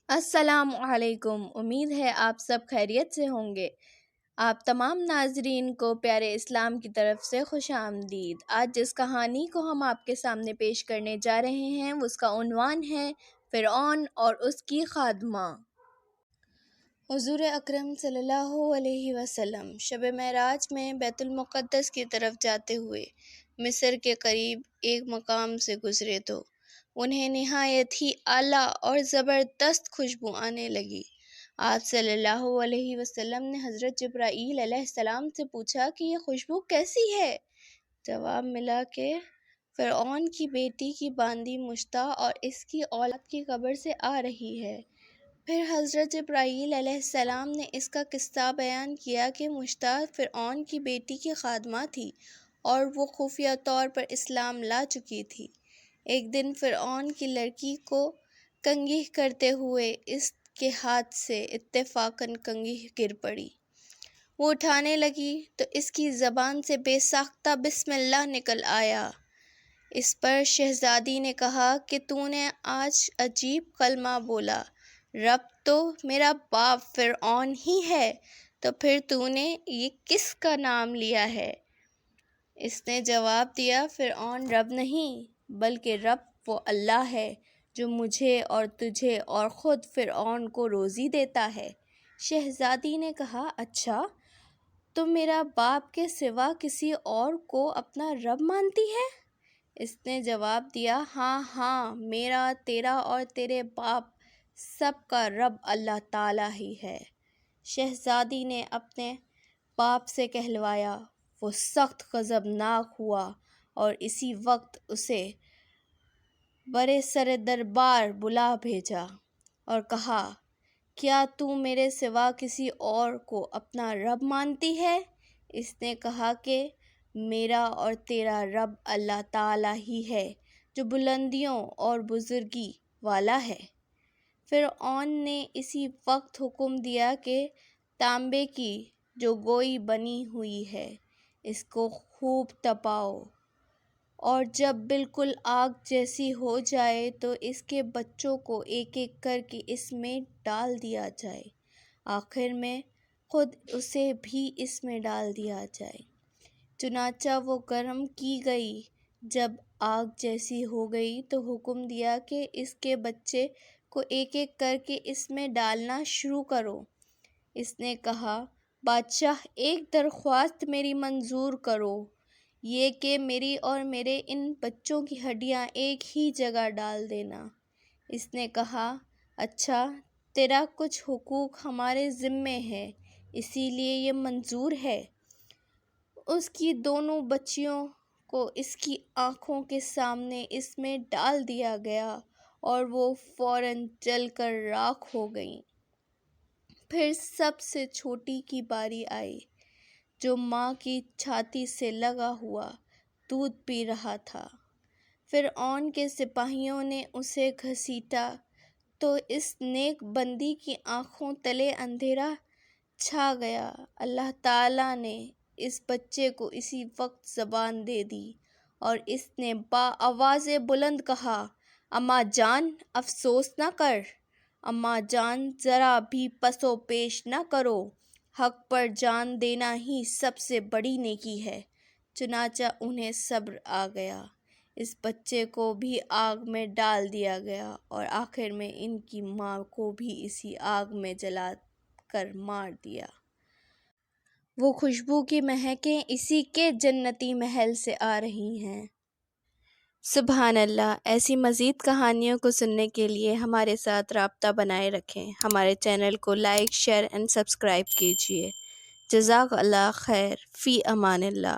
السلام علیکم۔ امید ہے آپ سب خیریت سے ہوں گے۔ آپ تمام ناظرین کو پیارے اسلام کی طرف سے خوش آمدید۔ آج جس کہانی کو ہم آپ کے سامنے پیش کرنے جا رہے ہیں اس کا عنوان ہے فرعون اور اس کی خادمہ۔ حضور اکرم صلی اللہ علیہ وسلم شب معراج میں بیت المقدس کی طرف جاتے ہوئے مصر کے قریب ایک مقام سے گزرے تو انہیں نہایت ہی اعلیٰ اور زبردست خوشبو آنے لگی۔ آپ صلی اللہ علیہ وسلم نے حضرت جبرائیل علیہ السلام سے پوچھا کہ یہ خوشبو کیسی ہے؟ جواب ملا کہ فرعون کی بیٹی کی باندی مشتاع اور اس کی اولاد کی قبر سے آ رہی ہے۔ پھر حضرت جبرائیل علیہ السلام نے اس کا قصہ بیان کیا کہ مشتاع فرعون کی بیٹی کی خادمہ تھی اور وہ خفیہ طور پر اسلام لا چکی تھی۔ ایک دن فرعون کی لڑکی کو کنگھی کرتے ہوئے اس کے ہاتھ سے اتفاقاً کنگھی گر پڑی۔ وہ اٹھانے لگی تو اس کی زبان سے بے ساختہ بسم اللہ نکل آیا۔ اس پر شہزادی نے کہا کہ تو نے آج عجیب کلمہ بولا، رب تو میرا باپ فرعون ہی ہے، تو پھر تو نے یہ کس کا نام لیا ہے؟ اس نے جواب دیا، فرعون رب نہیں بلکہ رب وہ اللہ ہے جو مجھے اور تجھے اور خود فرعون کو روزی دیتا ہے۔ شہزادی نے کہا، اچھا تو میرا باپ کے سوا کسی اور کو اپنا رب مانتی ہے؟ اس نے جواب دیا، ہاں ہاں، میرا، تیرا اور تیرے باپ سب کا رب اللہ تعالیٰ ہی ہے۔ شہزادی نے اپنے باپ سے کہلوایا۔ وہ سخت غضبناک ہوا اور اسی وقت اسے برے سر دربار بلا بھیجا اور کہا، کیا تو میرے سوا کسی اور کو اپنا رب مانتی ہے؟ اس نے کہا کہ میرا اور تیرا رب اللہ تعالیٰ ہی ہے جو بلندیوں اور بزرگی والا ہے۔ فرعون نے اسی وقت حکم دیا کہ تانبے کی جو گوئی بنی ہوئی ہے اس کو خوب تپاؤ، اور جب بالکل آگ جیسی ہو جائے تو اس کے بچوں کو ایک ایک کر کے اس میں ڈال دیا جائے، آخر میں خود اسے بھی اس میں ڈال دیا جائے۔ چنانچہ وہ گرم کی گئی۔ جب آگ جیسی ہو گئی تو حکم دیا کہ اس کے بچے کو ایک ایک کر کے اس میں ڈالنا شروع کرو۔ اس نے کہا، بادشاہ ایک درخواست میری منظور کرو، یہ کہ میری اور میرے ان بچوں کی ہڈیاں ایک ہی جگہ ڈال دینا۔ اس نے کہا، اچھا، تیرا کچھ حقوق ہمارے ذمے ہے اسی لیے یہ منظور ہے۔ اس کی دونوں بچیوں کو اس کی آنکھوں کے سامنے اس میں ڈال دیا گیا اور وہ فوراً جل کر راکھ ہو گئیں۔ پھر سب سے چھوٹی کی باری آئی جو ماں کی چھاتی سے لگا ہوا دودھ پی رہا تھا۔ فرعون کے سپاہیوں نے اسے گھسیٹا تو اس نیک بندی کی آنکھوں تلے اندھیرا چھا گیا۔ اللہ تعالیٰ نے اس بچے کو اسی وقت زبان دے دی اور اس نے بآواز بلند کہا، اماں جان، افسوس نہ کر، اماں جان، ذرا بھی پس و پیش نہ کرو، حق پر جان دینا ہی سب سے بڑی نیکی ہے۔ چنانچہ انہیں صبر آ گیا، اس بچے کو بھی آگ میں ڈال دیا گیا اور آخر میں ان کی ماں کو بھی اسی آگ میں جلا کر مار دیا۔ وہ خوشبو کی مہکیں اسی کے جنتی محل سے آ رہی ہیں۔ سبحان اللہ۔ ایسی مزید کہانیوں کو سننے کے لیے ہمارے ساتھ رابطہ بنائے رکھیں۔ ہمارے چینل کو لائک، شیئر اینڈ سبسکرائب کیجیے۔ جزاک اللہ خیر، فی امان اللہ۔